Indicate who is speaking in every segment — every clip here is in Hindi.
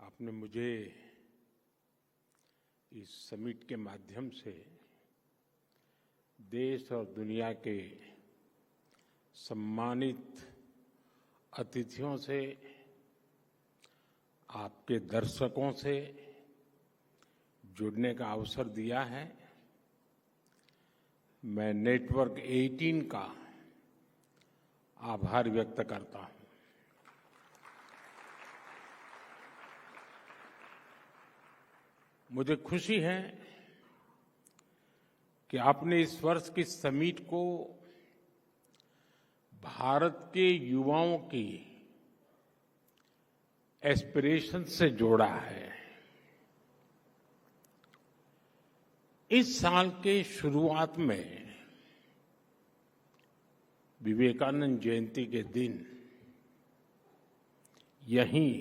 Speaker 1: आपने मुझे इस समिट के माध्यम से देश और दुनिया के सम्मानित अतिथियों से, आपके दर्शकों से जुड़ने का अवसर दिया है। मैं नेटवर्क 18 का आभार व्यक्त करता हूं। मुझे खुशी है कि आपने इस वर्ष की समिट को भारत के युवाओं की एस्पिरेशन से जोड़ा है। इस साल के शुरुआत में विवेकानंद जयंती के दिन यहीं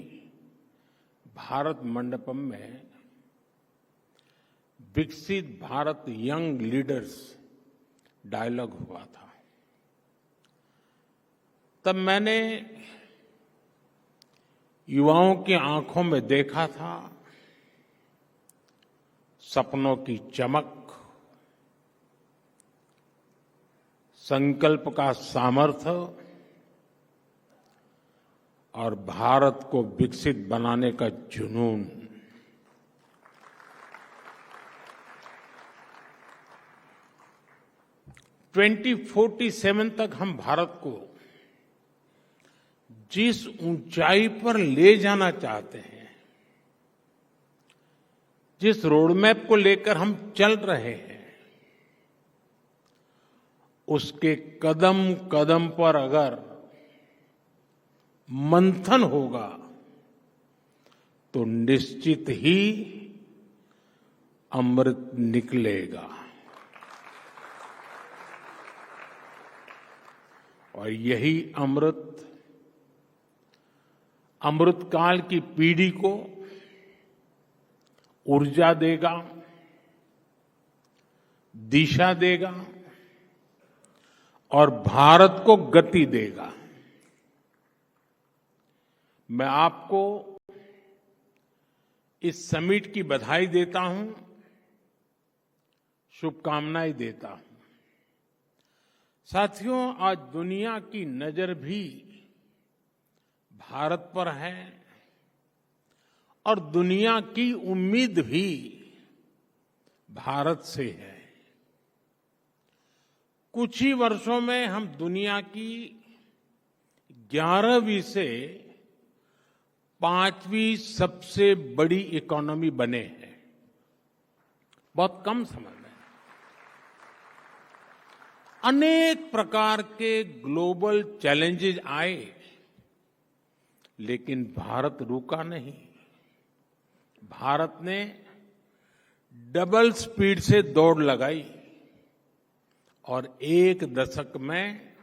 Speaker 1: भारत मंडपम में विकसित भारत यंग लीडर्स डायलॉग हुआ था। तब मैंने युवाओं की आंखों में देखा था सपनों की चमक, संकल्प का सामर्थ्य और भारत को विकसित बनाने का जुनून। 2047 तक हम भारत को जिस ऊंचाई पर ले जाना चाहते हैं, जिस रोडमैप को लेकर हम चल रहे हैं, उसके कदम कदम पर अगर मंथन होगा तो निश्चित ही अमृत निकलेगा। और यही अमृतकाल की पीढ़ी को ऊर्जा देगा, दिशा देगा और भारत को गति देगा। मैं आपको इस समिट की बधाई देता हूं, शुभकामनाएं देता हूं। साथियों, आज दुनिया की नजर भी भारत पर है और दुनिया की उम्मीद भी भारत से है। कुछ ही वर्षों में हम दुनिया की 11वीं से 5वीं सबसे बड़ी इकोनॉमी बने हैं। बहुत कम समय में अनेक प्रकार के ग्लोबल चैलेंजेस आए, लेकिन भारत रुका नहीं। भारत ने डबल स्पीड से दौड़ लगाई और एक दशक में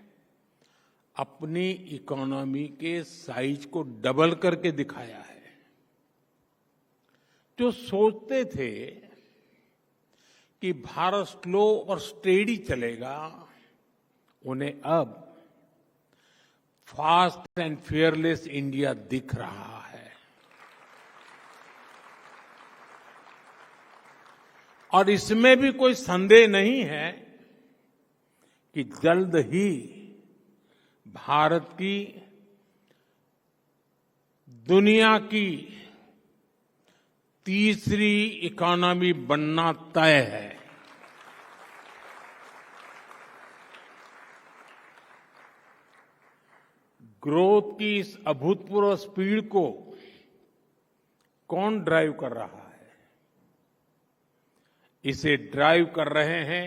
Speaker 1: अपनी इकोनॉमी के साइज को डबल करके दिखाया है। जो सोचते थे कि भारत स्लो और स्टेडी चलेगा, उन्हें अब फास्ट एंड फियरलेस इंडिया दिख रहा है। और इसमें भी कोई संदेह नहीं है कि जल्द ही भारत की दुनिया की तीसरी इकोनॉमी बनना तय है। ग्रोथ की इस अभूतपूर्व स्पीड को कौन ड्राइव कर रहा है? इसे ड्राइव कर रहे हैं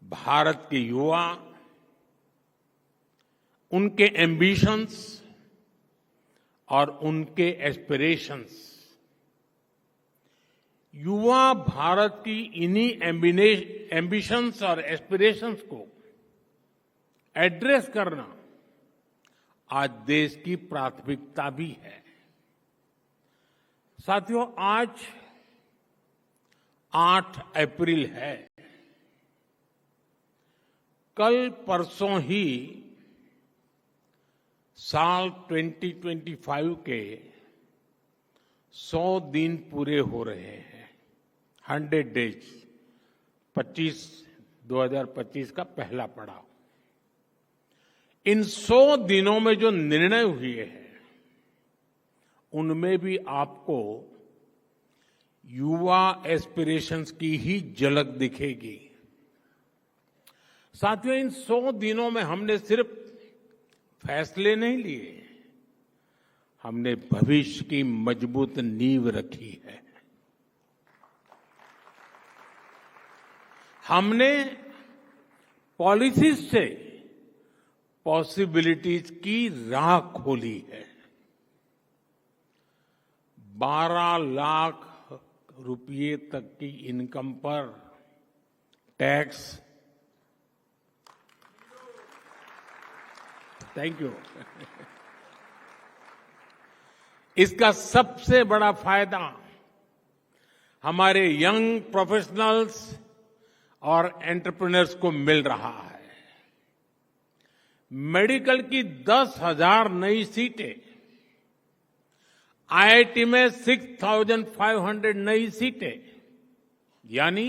Speaker 1: भारत के युवा, उनके एम्बिशंस और उनके एस्पिरेशंस। युवा भारत की इन्हीं एम्बिशंस और एस्पिरेशंस को एड्रेस करना आज देश की प्राथमिकता भी है। साथियों, आज 8 अप्रैल है। कल परसों ही साल 2025 के 100 दिन पूरे हो रहे हैं। 100 डेज 2025 का पहला पड़ाव। इन 100 दिनों में जो निर्णय हुए हैं उनमें भी आपको युवा एस्पिरेशंस की ही झलक दिखेगी। साथियों, इन 100 दिनों में हमने सिर्फ फैसले नहीं लिए, हमने भविष्य की मजबूत नींव रखी है। हमने पॉलिसीज से पॉसिबिलिटीज की राह खोली है। 12 लाख रुपये तक की इनकम पर टैक्स, थैंक यू, इसका सबसे बड़ा फायदा हमारे यंग प्रोफेशनल्स और एंटरप्रेन्योर्स को मिल रहा है। मेडिकल की 10,000 नई सीटें, आईआईटी में 6,500 नई सीटें, यानी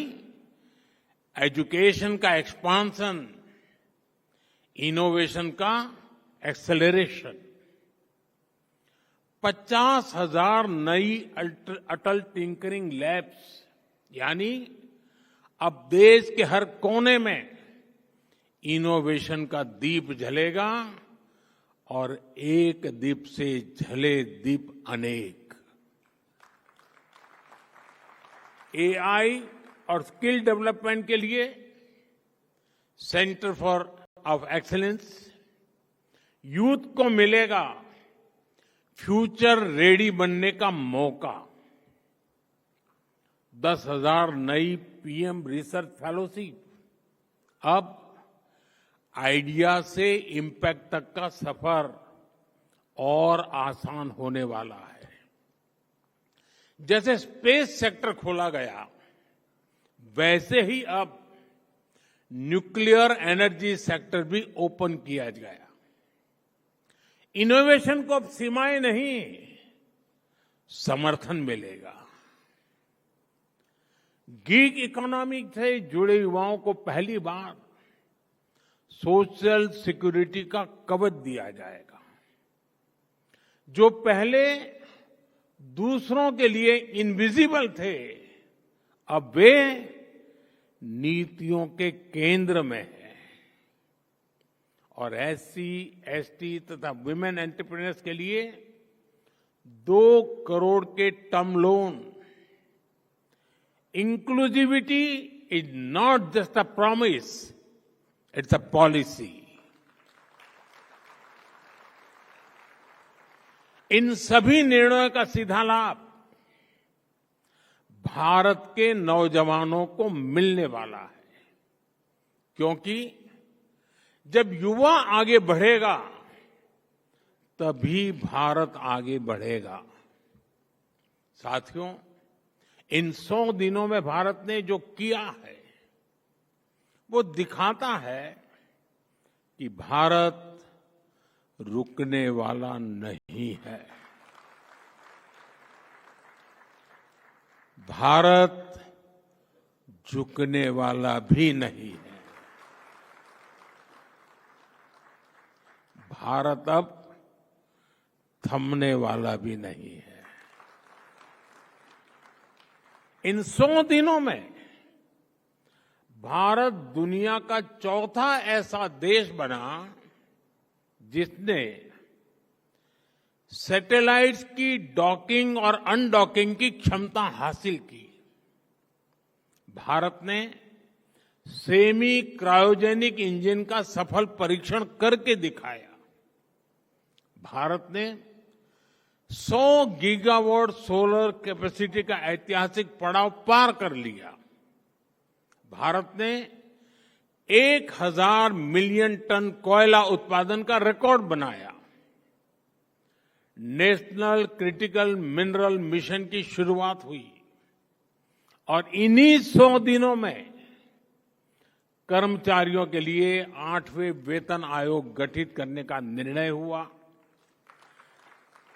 Speaker 1: एजुकेशन का एक्सपांशन, इनोवेशन का एक्सेलरेशन। 50,000 नई अटल टिंकरिंग लैब्स, यानी अब देश के हर कोने में इनोवेशन का दीप जलेगा और एक दीप से जले दीप अनेक। एआई और स्किल डेवलपमेंट के लिए सेंटर ऑफ एक्सीलेंस, यूथ को मिलेगा फ्यूचर रेडी बनने का मौका। 10,000 नई पीएम रिसर्च फेलोशिप, अब आइडिया से इम्पैक्ट तक का सफर और आसान होने वाला है। जैसे स्पेस सेक्टर खोला गया, वैसे ही अब न्यूक्लियर एनर्जी सेक्टर भी ओपन किया गया। इनोवेशन को अब सीमाएं नहीं, समर्थन मिलेगा। गीग इकोनॉमी से जुड़े युवाओं को पहली बार सोशल सिक्योरिटी का कवच दिया जाएगा। जो पहले दूसरों के लिए इनविजिबल थे, अब वे नीतियों के केंद्र में हैं। और एससी, एसटी तथा वुमेन एंटरप्रेन्योर्स के लिए 2 करोड़ के term loan. Inclusivity is not just a promise, it's a policy. इन सभी निर्णयों का सीधा लाभ भारत के नौजवानों को मिलने वाला है, क्योंकि जब युवा आगे बढ़ेगा तभी भारत आगे बढ़ेगा। साथियों, इन 100 दिनों में भारत ने जो किया है वो दिखाता है कि भारत रुकने वाला नहीं है। भारत झुकने वाला भी नहीं है। भारत अब थमने वाला भी नहीं है। इन 100 दिनों में भारत दुनिया का चौथा ऐसा देश बना जिसने सैटेलाइट्स की डॉकिंग और अनडॉकिंग की क्षमता हासिल की। भारत ने सेमी क्रायोजेनिक इंजन का सफल परीक्षण करके दिखाया। भारत ने 100 गीगावाट सोलर कैपेसिटी का ऐतिहासिक पड़ाव पार कर लिया। भारत ने 1,000 मिलियन टन कोयला उत्पादन का रिकॉर्ड बनाया। नेशनल क्रिटिकल मिनरल मिशन की शुरुआत हुई और इन्हीं 100 दिनों में कर्मचारियों के लिए 8वें वेतन आयोग गठित करने का निर्णय हुआ।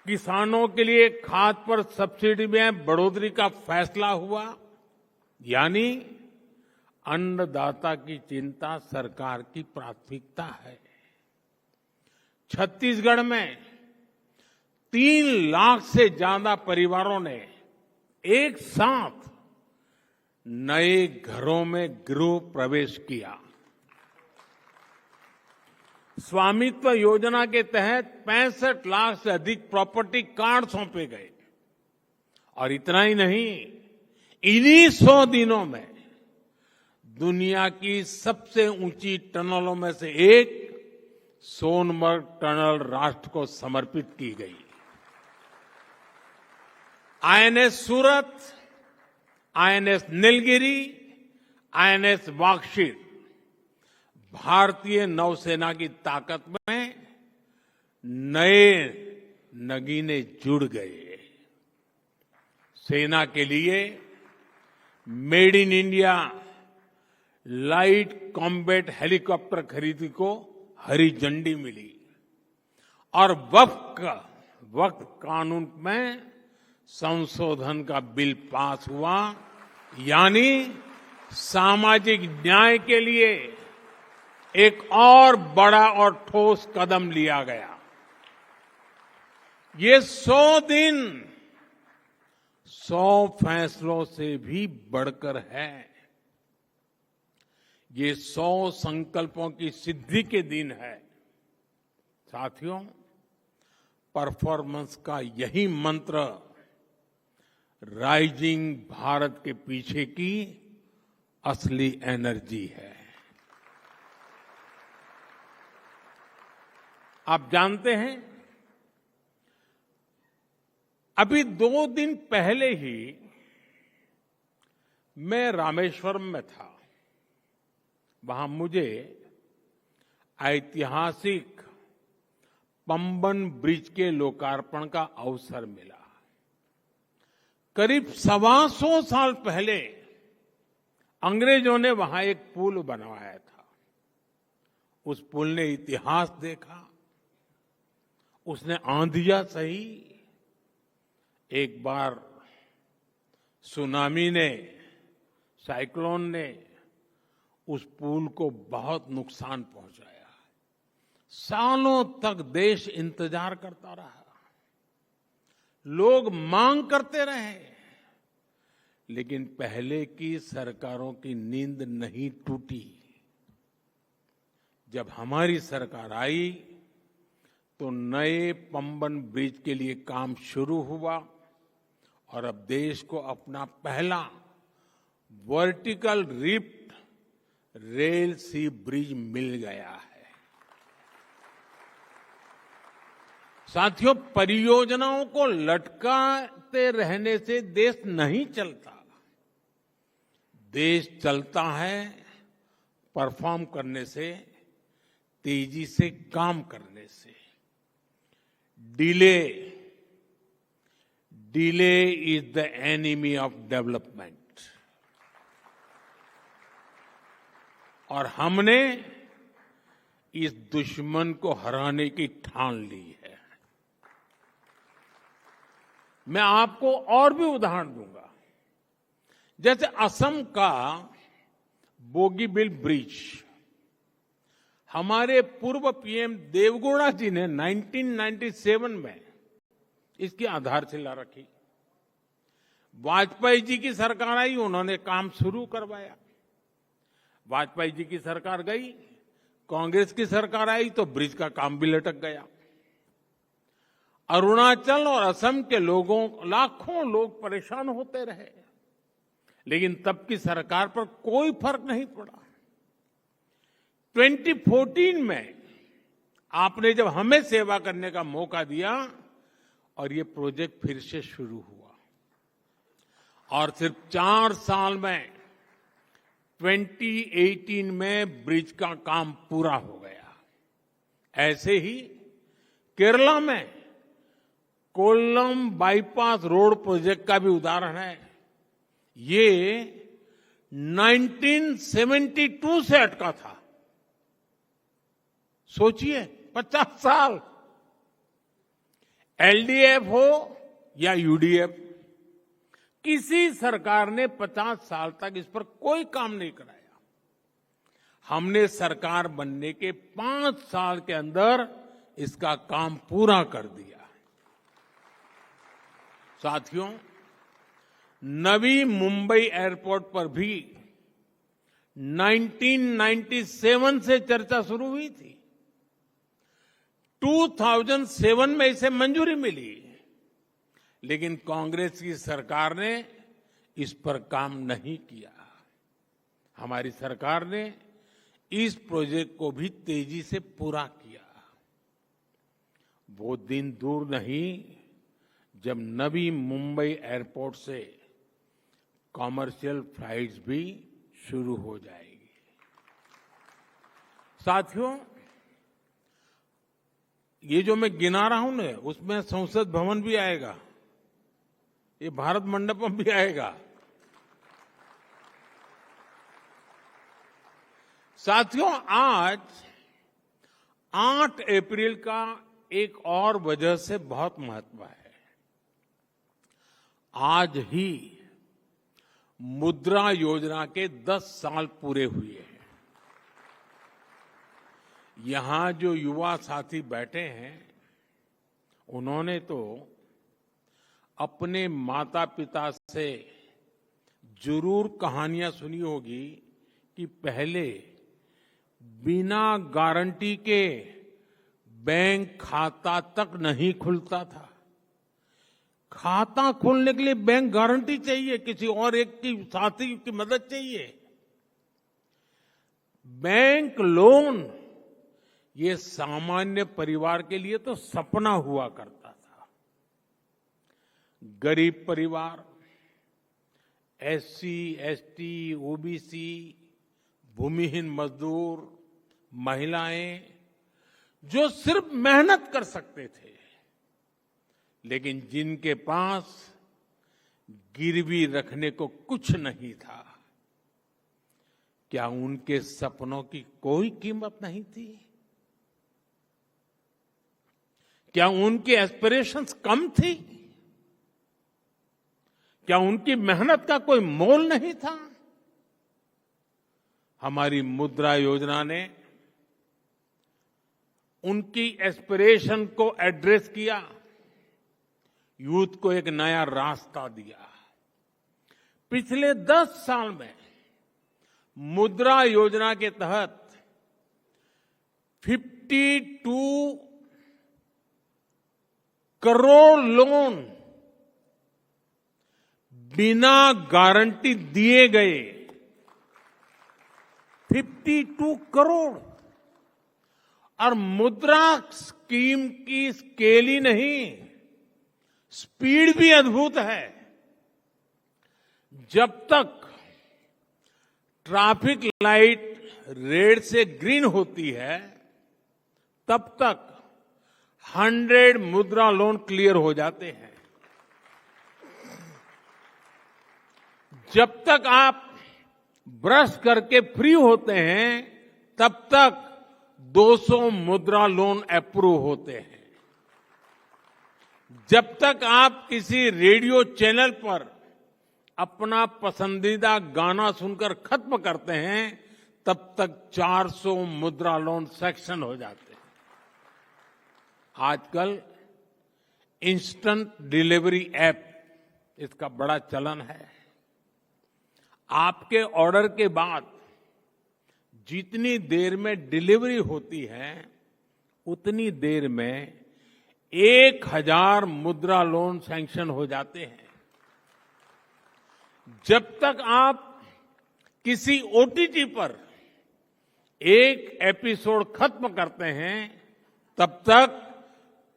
Speaker 1: किसानों के लिए खाद पर सब्सिडी में बढ़ोतरी का फैसला हुआ, यानी अन्नदाता की चिंता सरकार की प्राथमिकता है। छत्तीसगढ़ में 3 लाख से ज्यादा परिवारों ने एक साथ नए घरों में गृह प्रवेश किया। स्वामित्व योजना के तहत 65 लाख से अधिक प्रॉपर्टी कार्ड सौंपे गए। और इतना ही नहीं, इन्हीं 100 दिनों में दुनिया की सबसे ऊंची टनलों में से एक सोनमर्ग टनल राष्ट्र को समर्पित की गई। आईएनएस सूरत, आईएनएस नीलगिरी, आईएनएस वाक्षित भारतीय नौसेना की ताकत में नए नगीने जुड़ गए। सेना के लिए made in India light combat helicopter खरीदी को हरी झंडी मिली और वक्फ कानून में संशोधन का बिल पास हुआ, यानी सामाजिक न्याय के लिए एक और बड़ा और ठोस कदम लिया गया। ये 100 दिन 100 फैसलों से भी बढ़कर है। ये 100 संकल्पों की सिद्धि के दिन है। साथियों, परफॉर्मेंस का यही मंत्र राइजिंग भारत के पीछे की असली एनर्जी है। आप जानते हैं, अभी 2 दिन पहले ही मैं रामेश्वरम में था। वहां मुझे ऐतिहासिक पंबन ब्रिज के लोकार्पण का अवसर मिला। करीब 125 साल पहले अंग्रेजों ने वहां एक पुल बनवाया था। उस पुल ने इतिहास देखा, उसने आंधियां सही। एक बार सुनामी ने, साइक्लोन ने उस पुल को बहुत नुकसान पहुंचाया। सालों तक देश इंतजार करता रहा, लोग मांग करते रहे, लेकिन पहले की सरकारों की नींद नहीं टूटी। जब हमारी सरकार आई तो नए पंबन ब्रिज के लिए काम शुरू हुआ और अब देश को अपना पहला वर्टिकल रिफ्ट रेल सी ब्रिज मिल गया है। साथियों, परियोजनाओं को लटकाते रहने से देश नहीं चलता। देश चलता है परफॉर्म करने से, तेजी से काम करने से। Delay is the enemy of development. और हमने इस दुश्मन को हराने की ठान ली है। मैं आपको और भी उदाहरण दूंगा। जैसे असम का बोगीबिल ब्रिज, हमारे पूर्व पीएम देवगौड़ा जी ने 1997 में इसकी आधारशिला रखी। वाजपेयी जी की सरकार आई, उन्होंने काम शुरू करवाया। वाजपेयी जी की सरकार गई, कांग्रेस की सरकार आई तो ब्रिज का काम भी लटक गया। अरुणाचल और असम के लोगों, लाखों लोग परेशान होते रहे, लेकिन तब की सरकार पर कोई फर्क नहीं पड़ा। 2014 में आपने जब हमें सेवा करने का मौका दिया और ये प्रोजेक्ट फिर से शुरू हुआ, और सिर्फ 4 साल में 2018 में ब्रिज का काम पूरा हो गया। ऐसे ही केरला में कोल्लम बाईपास रोड प्रोजेक्ट का भी उदाहरण है। ये 1972 से अटका था। सोचिए, 50 साल। एलडीएफ हो या यूडीएफ, किसी सरकार ने 50 साल तक इस पर कोई काम नहीं कराया। हमने सरकार बनने के 5 साल के अंदर इसका काम पूरा कर दिया। साथियों, नवी मुंबई एयरपोर्ट पर भी 1997 से चर्चा शुरू हुई थी। 2007 में इसे मंजूरी मिली, लेकिन कांग्रेस की सरकार ने इस पर काम नहीं किया। हमारी सरकार ने इस प्रोजेक्ट को भी तेजी से पूरा किया। वो दिन दूर नहीं जब नवी मुंबई एयरपोर्ट से कॉमर्शियल फ्लाइट्स भी शुरू हो जाएगी। साथियों, ये जो मैं गिना रहा हूं ना, उसमें संसद भवन भी आएगा, ये भारत मंडपम भी आएगा। साथियों, आज 8 अप्रैल का एक और वजह से बहुत महत्व है। आज ही मुद्रा योजना के 10 साल पूरे हुए हैं। यहां जो युवा साथी बैठे हैं, उन्होंने तो अपने माता पिता से जरूर कहानियां सुनी होगी कि पहले बिना गारंटी के बैंक खाता तक नहीं खुलता था। खाता खोलने के लिए बैंक गारंटी चाहिए, किसी और एक की साथी की मदद चाहिए। बैंक लोन ये सामान्य परिवार के लिए तो सपना हुआ करता था। गरीब परिवार, एससी, एसटी, ओबीसी, भूमिहीन मजदूर, महिलाएं, जो सिर्फ मेहनत कर सकते थे, लेकिन जिनके पास गिरवी रखने को कुछ नहीं था, क्या उनके सपनों की कोई कीमत नहीं थी? क्या उनकी एस्पिरेशंस कम थी? क्या उनकी मेहनत का कोई मोल नहीं था? हमारी मुद्रा योजना ने उनकी एस्पिरेशन को एड्रेस किया, यूथ को एक नया रास्ता दिया। पिछले 10 साल में मुद्रा योजना के तहत 52 करोड़ लोन बिना गारंटी दिए गए। 52 करोड़। और मुद्रा स्कीम की स्केल ही नहीं, स्पीड भी अद्भुत है। जब तक ट्रैफिक लाइट रेड से ग्रीन होती है, तब तक 100 मुद्रा लोन क्लियर हो जाते हैं। जब तक आप ब्रश करके फ्री होते हैं, तब तक 200 मुद्रा लोन अप्रूव होते हैं। जब तक आप किसी रेडियो चैनल पर अपना पसंदीदा गाना सुनकर खत्म करते हैं, तब तक 400 मुद्रा लोन सैंक्शन हो जाते हैं। आजकल इंस्टेंट डिलीवरी ऐप, इसका बड़ा चलन है। आपके ऑर्डर के बाद जितनी देर में डिलीवरी होती है, उतनी देर में 1000 मुद्रा लोन सैंक्शन हो जाते हैं। जब तक आप किसी ओटीटी पर एक एपिसोड खत्म करते हैं, तब तक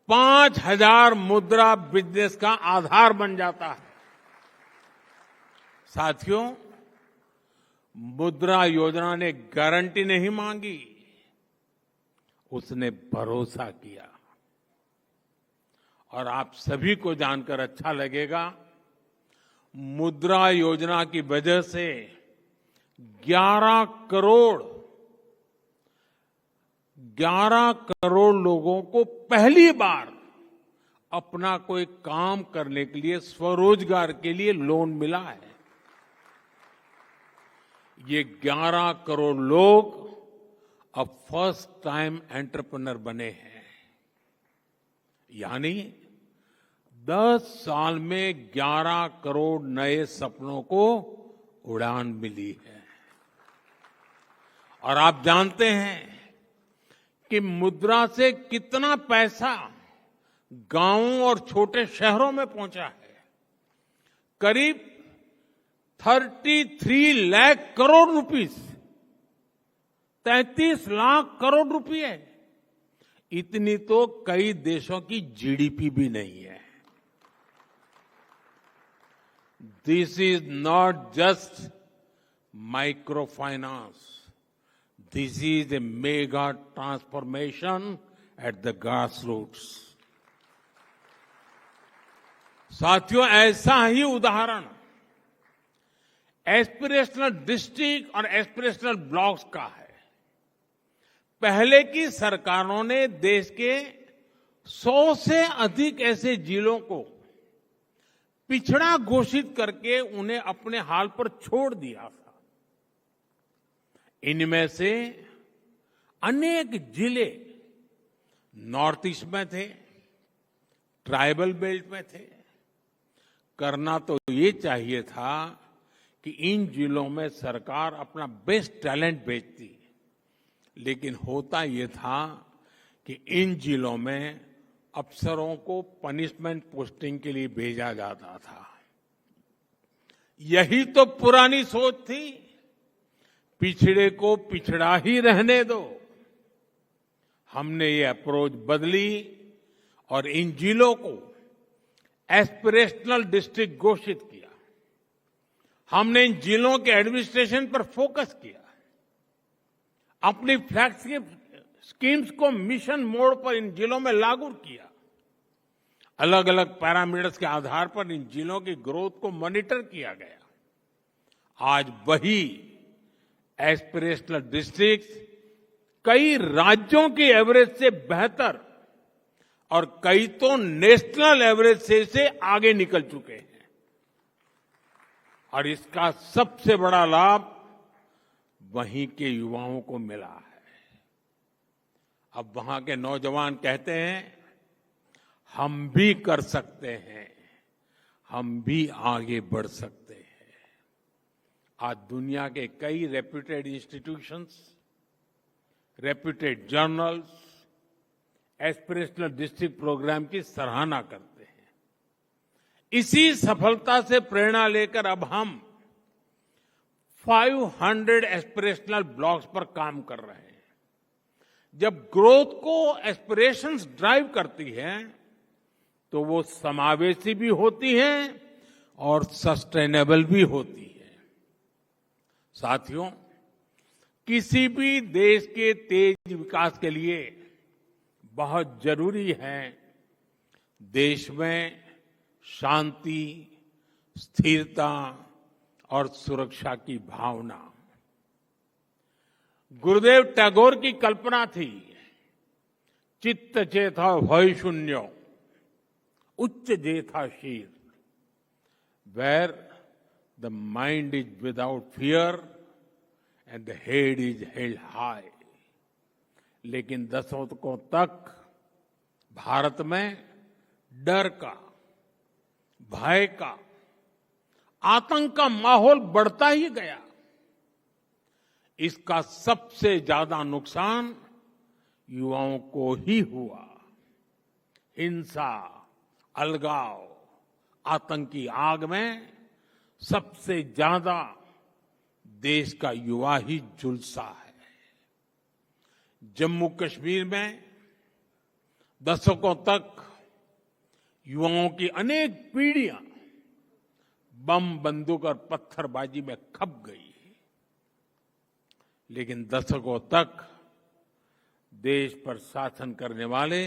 Speaker 1: 5000 मुद्रा बिजनेस का आधार बन जाता है। साथियों, मुद्रा योजना ने गारंटी नहीं मांगी, उसने भरोसा किया। और आप सभी को जानकर अच्छा लगेगा, मुद्रा योजना की वजह से 11 करोड़ लोगों को पहली बार अपना कोई काम करने के लिए, स्वरोजगार के लिए लोन मिला है। ये 11 करोड़ लोग अब फर्स्ट टाइम एंटरप्रेन्योर बने हैं। यानी 10 साल में 11 करोड़ नए सपनों को उड़ान मिली है। और आप जानते हैं कि मुद्रा से कितना पैसा गांवों और छोटे शहरों में पहुंचा है। करीब 33 लाख करोड़ रुपीस, 33 लाख करोड़ रुपए, इतनी तो कई देशों की जीडीपी भी नहीं है। This is not just micro finance, this is a mega transformation at the grass roots. साथियों, ऐसा ही उदाहरण एस्पिरेशनल डिस्ट्रिक्ट और एस्पिरेशनल ब्लॉक्स का है। पहले की सरकारों ने देश के 100 से अधिक ऐसे जिलों को पिछड़ा घोषित करके उन्हें अपने हाल पर छोड़ दिया था। इनमें से अनेक जिले नॉर्थ ईस्ट में थे, ट्राइबल बेल्ट में थे। करना तो ये चाहिए था कि इन जिलों में सरकार अपना बेस्ट टैलेंट भेजती, लेकिन होता ये था कि इन जिलों में अफसरों को पनिशमेंट पोस्टिंग के लिए भेजा जाता था। यही तो पुरानी सोच थी, पिछड़े को पिछड़ा ही रहने दो। हमने ये अप्रोच बदली और इन जिलों को एस्पिरेशनल डिस्ट्रिक्ट घोषित किया। हमने इन जिलों के एडमिनिस्ट्रेशन पर फोकस किया, अपनी फ्लैगशिप स्कीम्स को मिशन मोड पर इन जिलों में लागू किया। अलग अलग पैरामीटर्स के आधार पर इन जिलों की ग्रोथ को मॉनिटर किया गया। आज वही एस्पिरेशनल डिस्ट्रिक्ट कई राज्यों की एवरेज से बेहतर और कई तो नेशनल एवरेज से आगे निकल चुके हैं। और इसका सबसे बड़ा लाभ वहीं के युवाओं को मिला है। अब वहां के नौजवान कहते हैं, हम भी कर सकते हैं, हम भी आगे बढ़ सकते हैं। आज दुनिया के कई reputed institutions, reputed journals aspirational district programme की सराहना करते हैं। इसी सफलता से प्रेरणा लेकर अब हम 500 एस्पिरेशनल ब्लॉक्स पर काम कर रहे हैं। जब ग्रोथ को एस्पिरेशंस ड्राइव करती हैं, तो वो समावेशी भी होती हैं और सस्टेनेबल भी होती है। साथियों, किसी भी देश के तेज विकास के लिए बहुत जरूरी है देश में शांति, स्थिरता और सुरक्षा की भावना। गुरुदेव टैगोर की कल्पना थी, चित्त चेता भय शून्य, उच्च जेथा शीर, where the mind is without fear and the head is held high. लेकिन दशकों तक भारत में डर का, भय का, आतंक का माहौल बढ़ता ही गया। इसका सबसे ज्यादा नुकसान युवाओं को ही हुआ। हिंसा, अलगाव, आतंकी आग में सबसे ज्यादा देश का युवा ही झुलसा है। जम्मू कश्मीर में दशकों तक युवाओं की अनेक पीढ़ियां बम, बंदूक और पत्थरबाजी में खप गई। लेकिन दशकों तक देश पर शासन करने वाले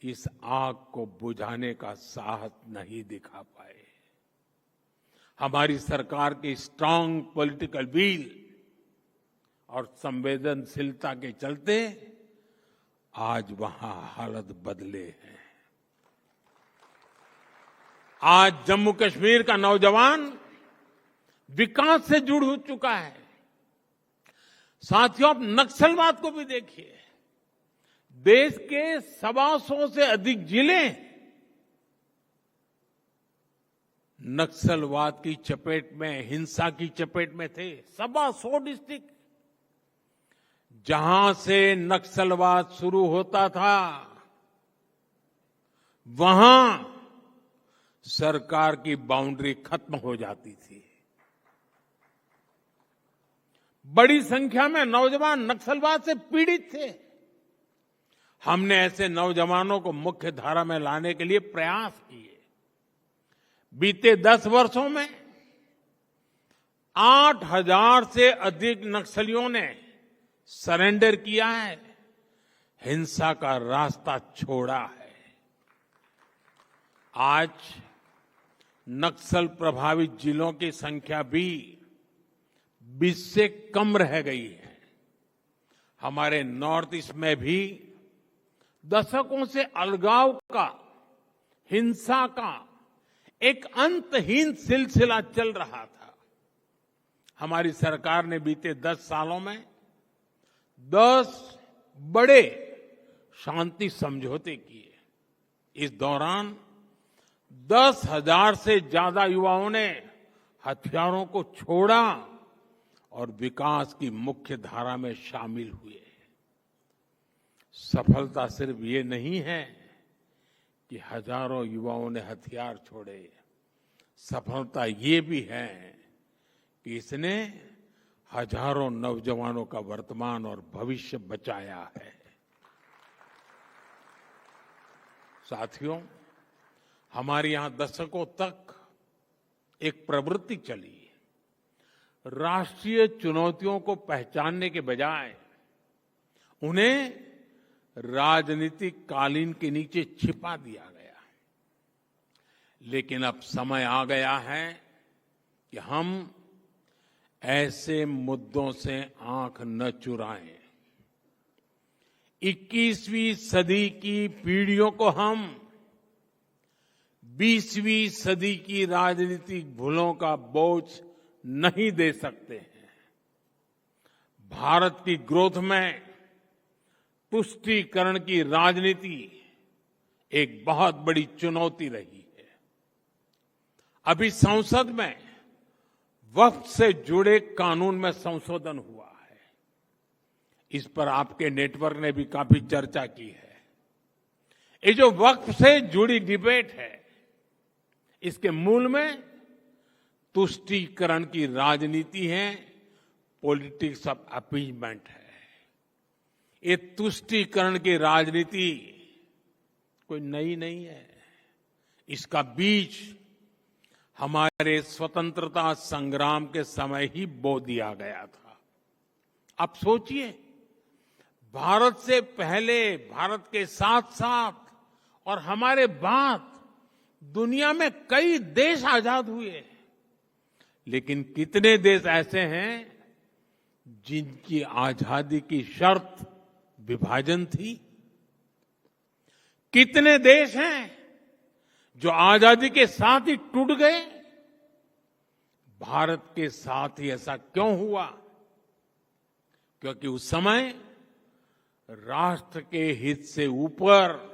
Speaker 1: इस आग को बुझाने का साहस नहीं दिखा पाए। हमारी सरकार की स्ट्रांग पॉलिटिकल विल और संवेदनशीलता के चलते आज वहां हालत बदले हैं। आज जम्मू कश्मीर का नौजवान विकास से जुड़ हो चुका है। साथियों, आप नक्सलवाद को भी देखिए। देश के 125 से अधिक जिले नक्सलवाद की चपेट में, हिंसा की चपेट में थे। 125 डिस्ट्रिक्ट। जहां से नक्सलवाद शुरू होता था, वहां सरकार की बाउंड्री खत्म हो जाती थी। बड़ी संख्या में नौजवान नक्सलवाद से पीड़ित थे। हमने ऐसे नौजवानों को मुख्य धारा में लाने के लिए प्रयास किए। बीते 10 वर्षों में 8,000 से अधिक नक्सलियों ने सरेंडर किया है, हिंसा का रास्ता छोड़ा है। आज नक्सल प्रभावित जिलों की संख्या भी 20 से कम रह गई है। हमारे नॉर्थ ईस्ट में भी दशकों से अलगाव का, हिंसा का एक अंतहीन सिलसिला चल रहा था। हमारी सरकार ने बीते 10 सालों में 10 बड़े शांति समझौते किए। इस दौरान 10,000 से ज्यादा युवाओं ने हथियारों को छोड़ा और विकास की मुख्य धारा में शामिल हुए। सफलता सिर्फ ये नहीं है कि हजारों युवाओं ने हथियार छोड़े। सफलता ये भी है कि इसने हजारों नौजवानों का वर्तमान और भविष्य बचाया है। साथियों, हमारे यहां दशकों तक एक प्रवृत्ति चली। राष्ट्रीय चुनौतियों को पहचानने के बजाय उन्हें राजनीतिक कालीन के नीचे छिपा दिया गया। लेकिन अब समय आ गया है कि हम ऐसे मुद्दों से आंख न चुराएं। 21वीं सदी की पीढ़ियों को हम 20वीं सदी की राजनीतिक भूलों का बोझ नहीं दे सकते हैं। भारत की ग्रोथ में तुष्टीकरण की राजनीति एक बहुत बड़ी चुनौती रही है। अभी संसद में वक्फ से जुड़े कानून में संशोधन हुआ है। इस पर आपके नेटवर्क ने भी काफी चर्चा की है। ये जो वक्फ से जुड़ी डिबेट है, इसके मूल में तुष्टीकरण की राजनीति है, पॉलिटिक्स ऑफ अपीजमेंट है। ये तुष्टीकरण की राजनीति कोई नई नहीं है। इसका बीज हमारे स्वतंत्रता संग्राम के समय ही बो दिया गया था। अब सोचिए, भारत से पहले, भारत के साथ साथ और हमारे बाद दुनिया में कई देश आजाद हुए, लेकिन कितने देश ऐसे हैं जिनकी आजादी की शर्त विभाजन थी? कितने देश हैं जो आजादी के साथ ही टूट गए? भारत के साथ ही ऐसा क्यों हुआ? क्योंकि उस समय राष्ट्र के हित से ऊपर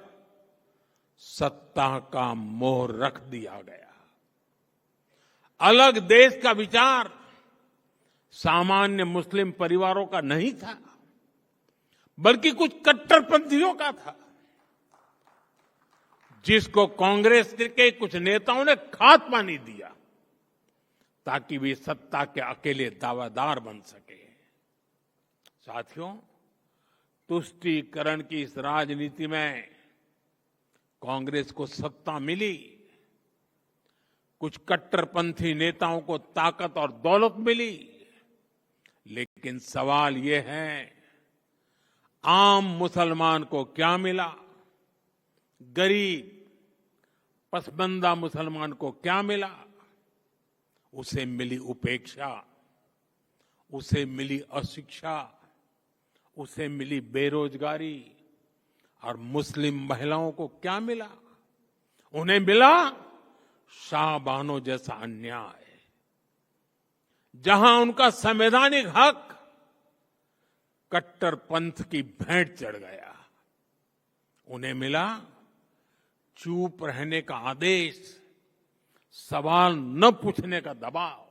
Speaker 1: सत्ता का मोह रख दिया गया। अलग देश का विचार सामान्य मुस्लिम परिवारों का नहीं था, बल्कि कुछ कट्टरपंथियों का था, जिसको कांग्रेस के कुछ नेताओं ने खात्मा नहीं दिया ताकि वे सत्ता के अकेले दावेदार बन सके। साथियों, तुष्टीकरण की इस राजनीति में कांग्रेस को सत्ता मिली, कुछ कट्टरपंथी नेताओं को ताकत और दौलत मिली, लेकिन सवाल ये है, आम मुसलमान को क्या मिला? गरीब पसमानदा मुसलमान को क्या मिला? उसे मिली उपेक्षा, उसे मिली अशिक्षा, उसे मिली बेरोजगारी। और मुस्लिम महिलाओं को क्या मिला? उन्हें मिला शाहबानो जैसा अन्याय, जहां उनका संवैधानिक हक कट्टरपंथ की भेंट चढ़ गया, उन्हें मिला चुप रहने का आदेश, सवाल न पूछने का दबाव,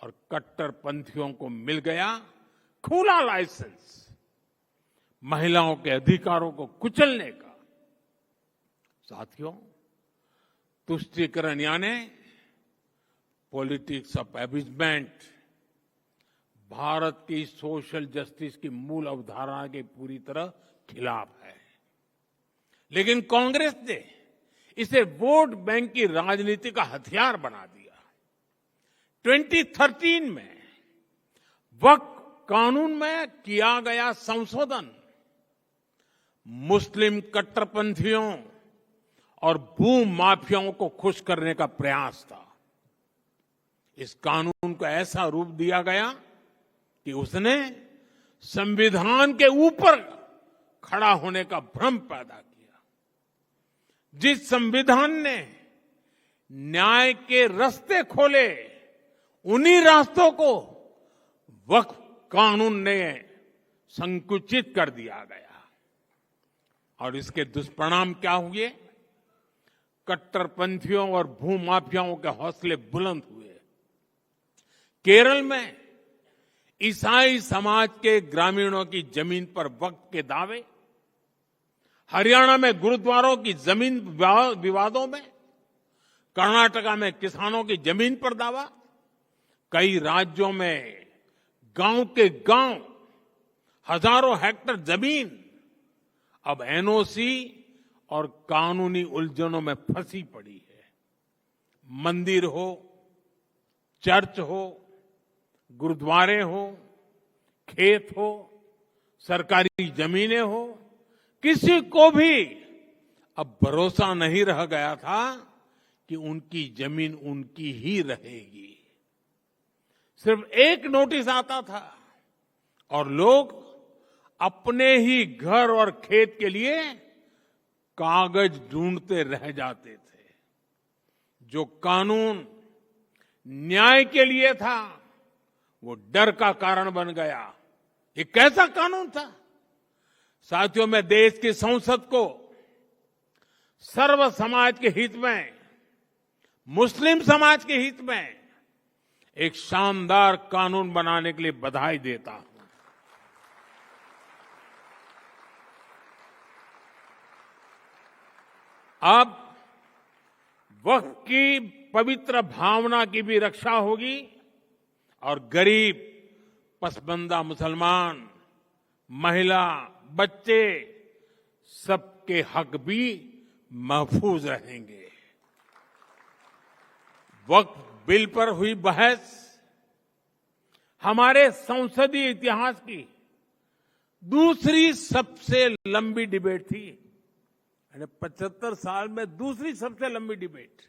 Speaker 1: और कट्टरपंथियों को मिल गया खुला लाइसेंस महिलाओं के अधिकारों को कुचलने का। साथियों, तुष्टीकरण यानी पॉलिटिक्स ऑफ एबिजमेंट भारत की सोशल जस्टिस की मूल अवधारणा के पूरी तरह खिलाफ है। लेकिन कांग्रेस ने इसे वोट बैंक की राजनीति का हथियार बना दिया। 2013 में वक्फ कानून में किया गया संशोधन मुस्लिम कट्टरपंथियों और भूमाफियाओं को खुश करने का प्रयास था। इस कानून को ऐसा रूप दिया गया कि उसने संविधान के ऊपर खड़ा होने का भ्रम पैदा किया। जिस संविधान ने न्याय के रास्ते खोले, उन्हीं रास्तों को वक्फ कानून ने संकुचित कर दिया गया, और इसके दुष्परिणाम क्या हुए? कट्टरपंथियों और भूमाफियाओं के हौसले बुलंद हुए। केरल में ईसाई समाज के ग्रामीणों की जमीन पर वक्फ के दावे, हरियाणा में गुरुद्वारों की जमीन विवादों में, कर्नाटका में किसानों की जमीन पर दावा, कई राज्यों में गांव के गांव हजारों हेक्टेयर जमीन अब एनओसी और कानूनी उलझनों में फंसी पड़ी है। मंदिर हो, चर्च हो, गुरुद्वारे हो, खेत हो, सरकारी जमीनें हो, किसी को भी अब भरोसा नहीं रह गया था कि उनकी जमीन उनकी ही रहेगी। सिर्फ एक नोटिस आता था और लोग अपने ही घर और खेत के लिए कागज ढूंढते रह जाते थे। जो कानून न्याय के लिए था, वो डर का कारण बन गया। ये कैसा कानून था? साथियों, मैं देश की संसद को सर्व समाज के हित में, मुस्लिम समाज के हित में एक शानदार कानून बनाने के लिए बधाई देता हूं। अब वक्फ की पवित्र भावना की भी रक्षा होगी और गरीब, पसबंदा मुसलमान, महिला, बच्चे, सबके हक भी महफूज रहेंगे। वक्फ बिल पर हुई बहस हमारे संसदीय इतिहास की दूसरी सबसे लंबी डिबेट थी। 75 साल में दूसरी सबसे लंबी डिबेट।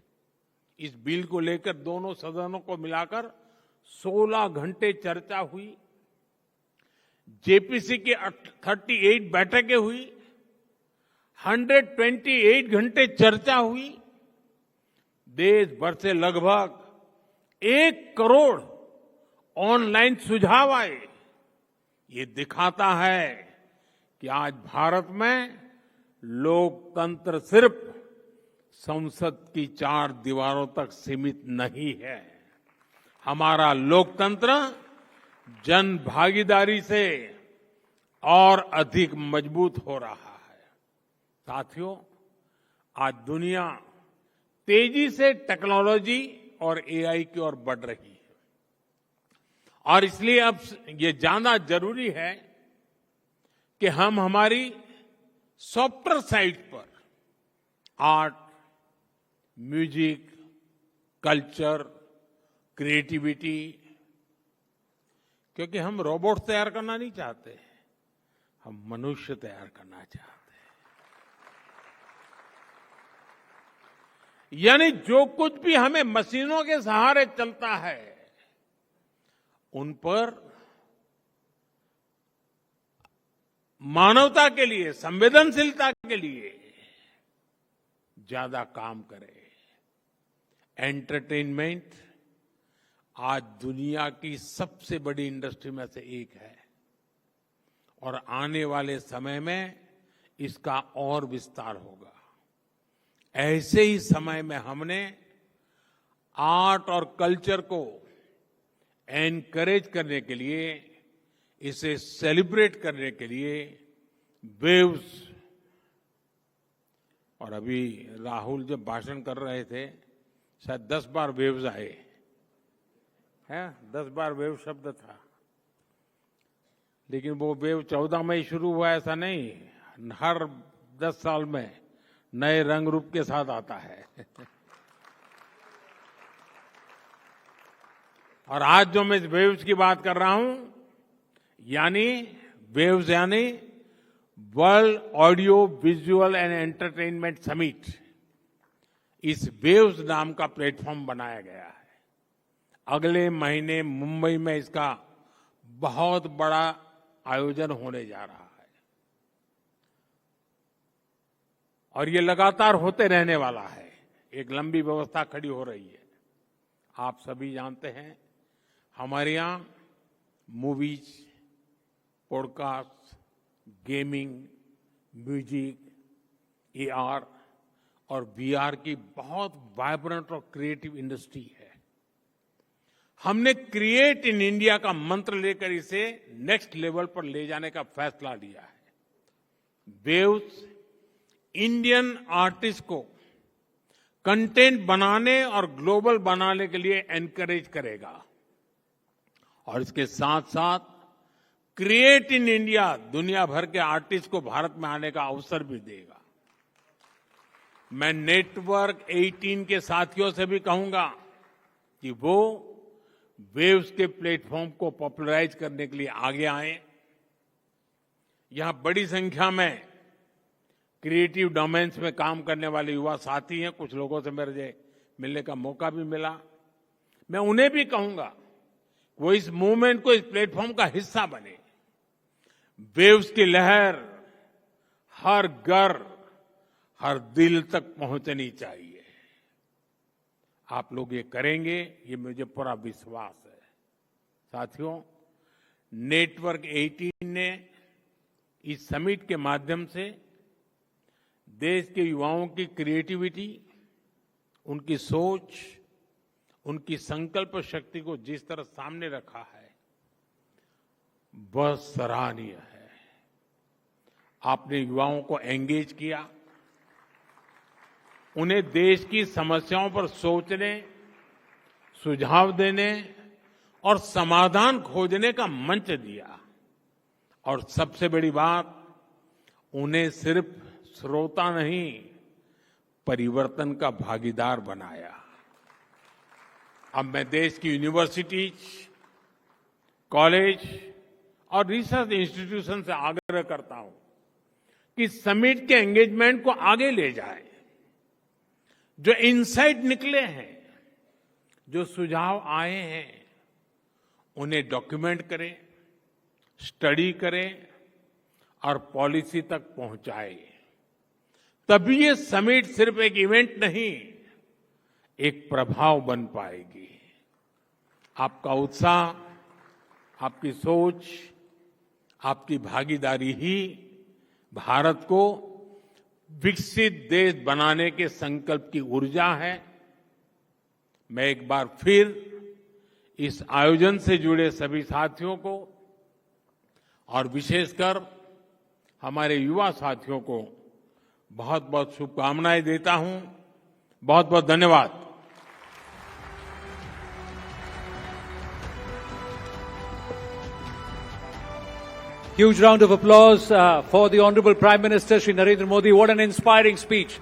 Speaker 1: इस बिल को लेकर दोनों सदनों को मिलाकर 16 घंटे चर्चा हुई। जेपीसी की 38 बैठकें हुई, 128 घंटे चर्चा हुई। देश भर से लगभग 1 करोड़ ऑनलाइन सुझाव आए। ये दिखाता है कि आज भारत में लोकतंत्र सिर्फ संसद की 4 दीवारों तक सीमित नहीं है। हमारा लोकतंत्र जन भागीदारी से और अधिक मजबूत हो रहा है। साथियों, आज दुनिया तेजी से टेक्नोलॉजी और एआई की ओर बढ़ रही है, और इसलिए अब ये जानना जरूरी है कि हम हमारी सॉफ्टवेयर साइट पर आर्ट, म्यूजिक, कल्चर, क्रिएटिविटी, क्योंकि हम रोबोट तैयार करना नहीं चाहते, हम मनुष्य तैयार करना चाहते हैं। यानी जो कुछ भी हमें मशीनों के सहारे चलता है, उन पर मानवता के लिए, संवेदनशीलता के लिए ज्यादा काम करें। एंटरटेनमेंट आज दुनिया की सबसे बड़ी इंडस्ट्री में से एक है और आने वाले समय में इसका और विस्तार होगा। ऐसे ही समय में हमने आर्ट और कल्चर को एनकरेज करने के लिए, इसे सेलिब्रेट करने के लिए वेव्स, और अभी राहुल जब भाषण कर रहे थे शायद 10 बार वेव्स आए हैं, 10 बार वेव शब्द था, लेकिन वो वेव 14 में ही शुरू हुआ ऐसा नहीं, हर 10 साल में नए रंग रूप के साथ आता है। और आज जो मैं वेव्स की बात कर रहा हूं, यानी वेव्स यानी world audio visual and entertainment summit, इस वेव्स नाम का प्लेटफॉर्म बनाया गया है। अगले महीने मुंबई में इसका बहुत बड़ा आयोजन होने जा रहा है और ये लगातार होते रहने वाला है। एक लंबी व्यवस्था खड़ी हो रही है। आप सभी जानते हैं हमारे यहां movies, podcast, gaming, music, AR और वीआर की बहुत वाइब्रेंट और क्रिएटिव इंडस्ट्री है। हमने क्रिएट इन इंडिया का मंत्र लेकर इसे नेक्स्ट लेवल पर ले जाने का फैसला लिया है। वेव्स इंडियन आर्टिस्ट को कंटेंट बनाने और ग्लोबल बनाने के लिए एनकरेज करेगा और इसके साथ साथ क्रिएट इन इंडिया दुनिया भर के आर्टिस्ट को भारत में आने का अवसर भी देगा। मैं नेटवर्क 18 के साथियों से भी कहूंगा कि वो वेव्स के प्लेटफॉर्म को पॉपुलराइज करने के लिए आगे आए। यहां बड़ी संख्या में क्रिएटिव डोमेन्स में काम करने वाले युवा साथी हैं। कुछ लोगों से मेरे मिलने का मौका भी मिला। मैं उन्हें भी कहूंगा वो इस मूवमेंट को, इस प्लेटफॉर्म का हिस्सा बने। वेव्स की लहर हर घर, हर दिल तक पहुंचनी चाहिए। आप लोग ये करेंगे, ये मुझे पूरा विश्वास है। साथियों, नेटवर्क 18 ने इस समिट के माध्यम से देश के युवाओं की क्रिएटिविटी, उनकी सोच, उनकी संकल्प शक्ति को जिस तरह सामने रखा है वह सराहनीय है। आपने युवाओं को एंगेज किया, उन्हें देश की समस्याओं पर सोचने, सुझाव देने और समाधान खोजने का मंच दिया और सबसे बड़ी बात, उन्हें सिर्फ श्रोता नहीं, परिवर्तन का भागीदार बनाया। अब मैं देश की यूनिवर्सिटीज, कॉलेज और रिसर्च इंस्टीट्यूशन से आग्रह करता हूं कि समिट के एंगेजमेंट को आगे ले जाएं। जो इनसाइट निकले हैं, जो सुझाव आए हैं, उन्हें डॉक्यूमेंट करें, स्टडी करें और पॉलिसी तक पहुंचाएं। तभी ये समिट सिर्फ एक इवेंट नहीं, एक प्रभाव बन पाएगी। आपका उत्साह, आपकी सोच, आपकी भागीदारी ही भारत को विकसित देश बनाने के संकल्प की ऊर्जा है। मैं एक बार फिर इस आयोजन से जुड़े सभी साथियों को और विशेषकर हमारे युवा साथियों को बहुत बहुत शुभकामनाएं देता हूं। बहुत बहुत धन्यवाद।
Speaker 2: Huge round of applause for the Honorable Prime Minister Shri Narendra Modi. What an inspiring speech.